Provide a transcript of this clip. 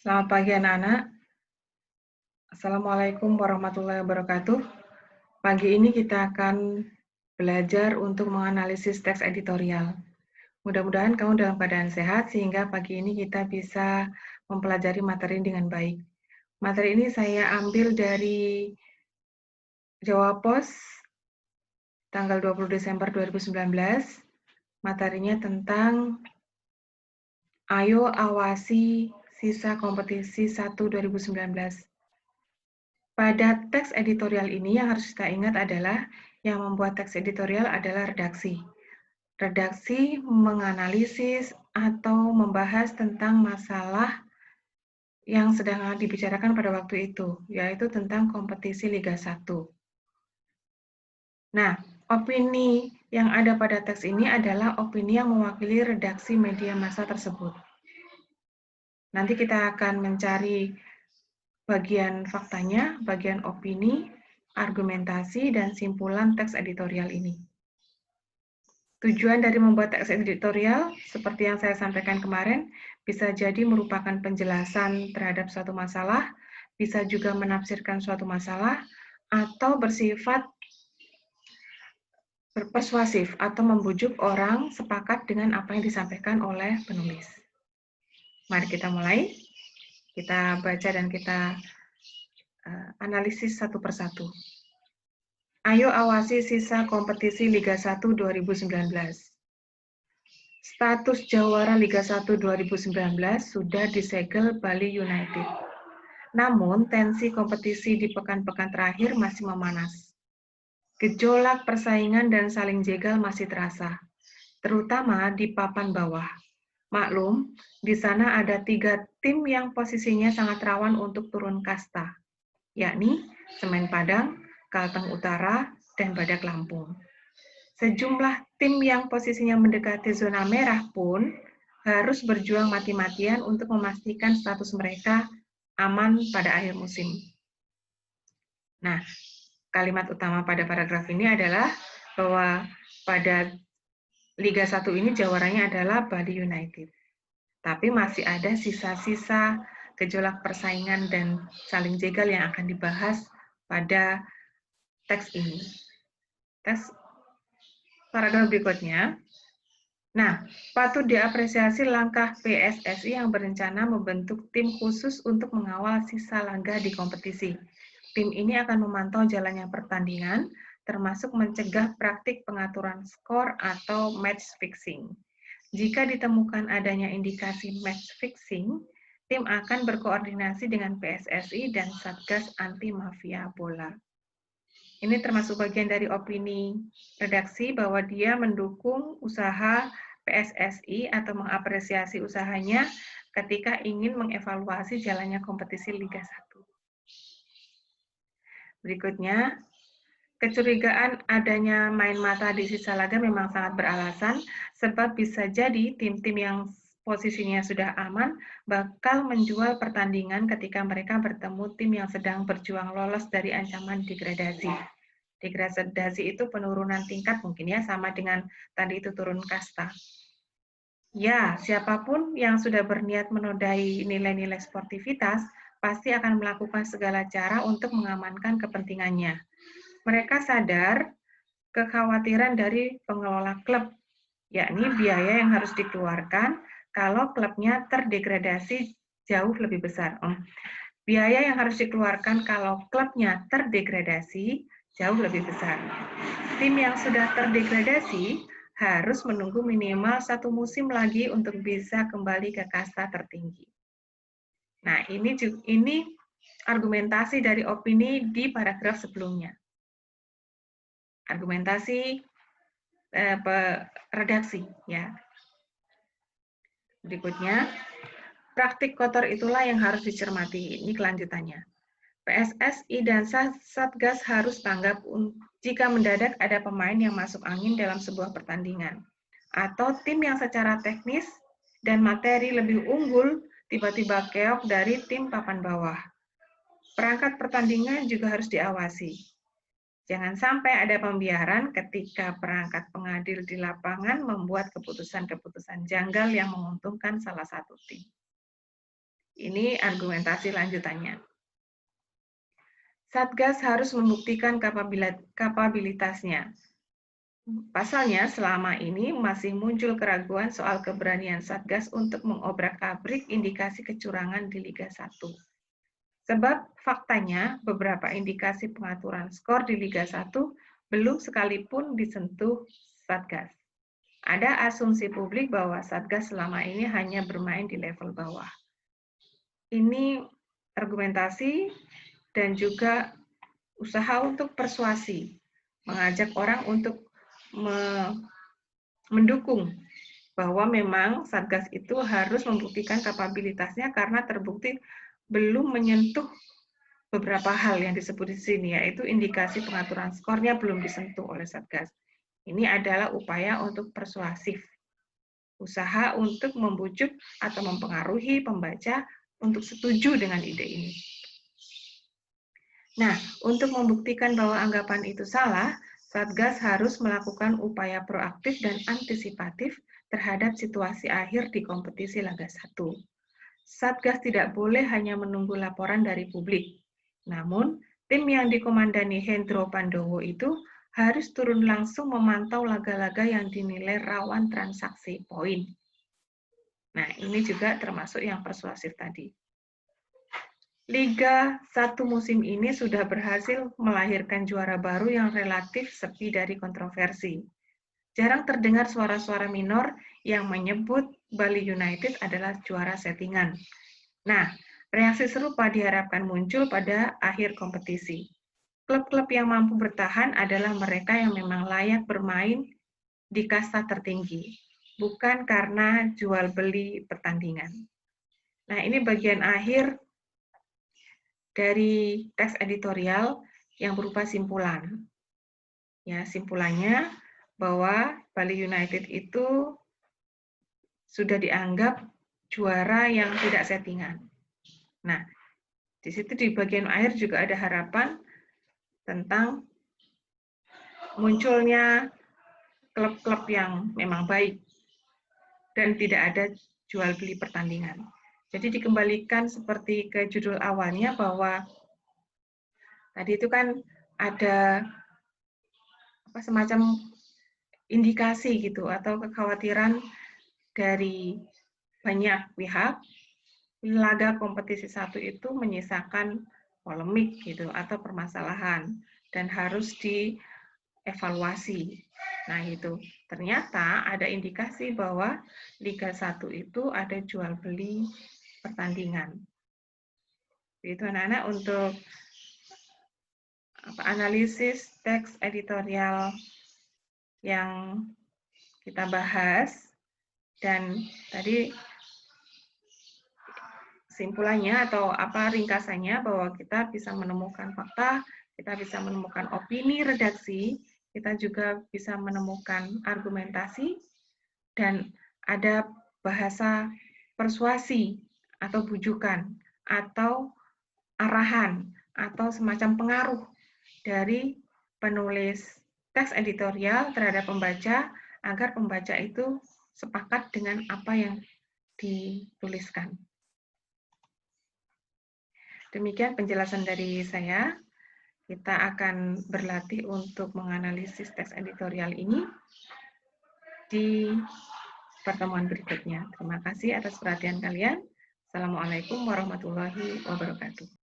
Selamat pagi anak-anak. Assalamualaikum warahmatullahi wabarakatuh. Pagi ini kita akan belajar untuk menganalisis teks editorial. Mudah-mudahan kamu dalam keadaan sehat sehingga pagi ini kita bisa mempelajari materi dengan baik. Materi ini saya ambil dari Jawa Pos tanggal 20 Desember 2019. Materinya tentang Ayo awasi sisa kompetisi 1 2019. Pada teks editorial ini yang harus kita ingat adalah yang membuat teks editorial adalah redaksi. Redaksi menganalisis atau membahas tentang masalah yang sedang dibicarakan pada waktu itu, yaitu tentang kompetisi Liga 1. Nah, opini yang ada pada teks ini adalah opini yang mewakili redaksi media massa tersebut. Nanti kita akan mencari bagian faktanya, bagian opini, argumentasi, dan simpulan teks editorial ini. Tujuan dari membuat teks editorial, seperti yang saya sampaikan kemarin, bisa jadi merupakan penjelasan terhadap suatu masalah, bisa juga menafsirkan suatu masalah, atau bersifat berpersuasif atau membujuk orang sepakat dengan apa yang disampaikan oleh penulis. Mari kita mulai. Kita baca dan kita analisis satu persatu. Ayo awasi sisa kompetisi Liga 1 2019. Status jawara Liga 1 2019 sudah disegel Bali United. Namun, tensi kompetisi di pekan-pekan terakhir masih memanas. Gejolak persaingan dan saling jegal masih terasa, terutama di papan bawah. Maklum, di sana ada 3 tim yang posisinya sangat rawan untuk turun kasta, yakni Semen Padang, Kalteng Utara, dan Badak Lampung. Sejumlah tim yang posisinya mendekati zona merah pun harus berjuang mati-matian untuk memastikan status mereka aman pada akhir musim. Nah, kalimat utama pada paragraf ini adalah bahwa pada Liga 1 ini jawaranya adalah Bali United. Tapi masih ada sisa-sisa gejolak persaingan dan saling jegal yang akan dibahas pada teks ini. Teks paragraf berikutnya. Nah, patut diapresiasi langkah PSSI yang berencana membentuk tim khusus untuk mengawal sisa laga di kompetisi. Tim ini akan memantau jalannya pertandingan, termasuk mencegah praktik pengaturan skor atau match fixing. Jika ditemukan adanya indikasi match fixing, tim akan berkoordinasi dengan PSSI dan Satgas Anti Mafia Bola. Ini termasuk bagian dari opini redaksi bahwa dia mendukung usaha PSSI atau mengapresiasi usahanya ketika ingin mengevaluasi jalannya kompetisi Liga 1. Berikutnya, kecurigaan adanya main mata di sisa laga memang sangat beralasan, sebab bisa jadi tim-tim yang posisinya sudah aman bakal menjual pertandingan ketika mereka bertemu tim yang sedang berjuang lolos dari ancaman degradasi. Degradasi itu penurunan tingkat mungkin ya, sama dengan tadi itu turun kasta. Ya, siapapun yang sudah berniat menodai nilai-nilai sportivitas pasti akan melakukan segala cara untuk mengamankan kepentingannya. Mereka sadar kekhawatiran dari pengelola klub, yakni biaya yang harus dikeluarkan kalau klubnya terdegradasi jauh lebih besar. Biaya yang harus dikeluarkan kalau klubnya terdegradasi jauh lebih besar. Tim yang sudah terdegradasi harus menunggu minimal 1 musim lagi untuk bisa kembali ke kasta tertinggi. Nah, ini argumentasi dari opini di paragraf sebelumnya. Argumentasi redaksi ya. Berikutnya, praktik kotor itulah yang harus dicermati. Ini kelanjutannya. PSSI dan Satgas harus tanggap jika mendadak ada pemain yang masuk angin dalam sebuah pertandingan, atau tim yang secara teknis dan materi lebih unggul tiba-tiba keok dari tim papan bawah. Perangkat pertandingan juga harus diawasi. Jangan sampai ada pembiaran ketika perangkat pengadil di lapangan membuat keputusan-keputusan janggal yang menguntungkan salah satu tim. Ini argumentasi lanjutannya. Satgas harus membuktikan kapabilitasnya. Pasalnya, selama ini masih muncul keraguan soal keberanian Satgas untuk mengobrak-abrik indikasi kecurangan di Liga 1. Sebab faktanya, beberapa indikasi pengaturan skor di Liga 1 belum sekalipun disentuh Satgas. Ada asumsi publik bahwa Satgas selama ini hanya bermain di level bawah. Ini argumentasi dan juga usaha untuk persuasi, mengajak orang untuk mendukung bahwa memang Satgas itu harus membuktikan kapabilitasnya karena terbukti belum menyentuh beberapa hal yang disebut di sini, yaitu indikasi pengaturan skornya belum disentuh oleh Satgas. Ini adalah upaya untuk persuasif, usaha untuk membujuk atau mempengaruhi pembaca untuk setuju dengan ide ini. Nah, untuk membuktikan bahwa anggapan itu salah, Satgas harus melakukan upaya proaktif dan antisipatif terhadap situasi akhir di kompetisi Liga 1. Satgas tidak boleh hanya menunggu laporan dari publik. Namun, tim yang dikomandani Hendro Pandowo itu harus turun langsung memantau laga-laga yang dinilai rawan transaksi poin. Nah, ini juga termasuk yang persuasif tadi. Liga 1 musim ini sudah berhasil melahirkan juara baru yang relatif sepi dari kontroversi. Jarang terdengar suara-suara minor yang menyebut Bali United adalah juara settingan. Nah, reaksi serupa diharapkan muncul pada akhir kompetisi. Klub-klub yang mampu bertahan adalah mereka yang memang layak bermain di kasta tertinggi, bukan karena jual beli pertandingan. Nah, ini bagian akhir dari teks editorial yang berupa simpulan. Ya, simpulannya bahwa Bali United itu sudah dianggap juara yang tidak settingan. Nah, di situ di bagian akhir juga ada harapan tentang munculnya klub-klub yang memang baik dan tidak ada jual beli pertandingan. Jadi dikembalikan seperti ke judul awalnya bahwa tadi itu kan ada semacam indikasi gitu atau kekhawatiran dari banyak pihak laga kompetisi 1 itu menyisakan polemik gitu atau permasalahan dan harus dievaluasi. Nah, itu ternyata ada indikasi bahwa Liga 1 itu ada jual beli pertandingan. Itu anak-anak untuk analisis teks editorial yang kita bahas, dan tadi simpulannya atau ringkasannya bahwa kita bisa menemukan fakta, kita bisa menemukan opini redaksi, kita juga bisa menemukan argumentasi, dan ada bahasa persuasi atau bujukan atau arahan atau semacam pengaruh dari penulis teks editorial terhadap pembaca agar pembaca itu sepakat dengan apa yang dituliskan. Demikian penjelasan dari saya. Kita akan berlatih untuk menganalisis teks editorial ini di pertemuan berikutnya. Terima kasih atas perhatian kalian. Assalamualaikum warahmatullahi wabarakatuh.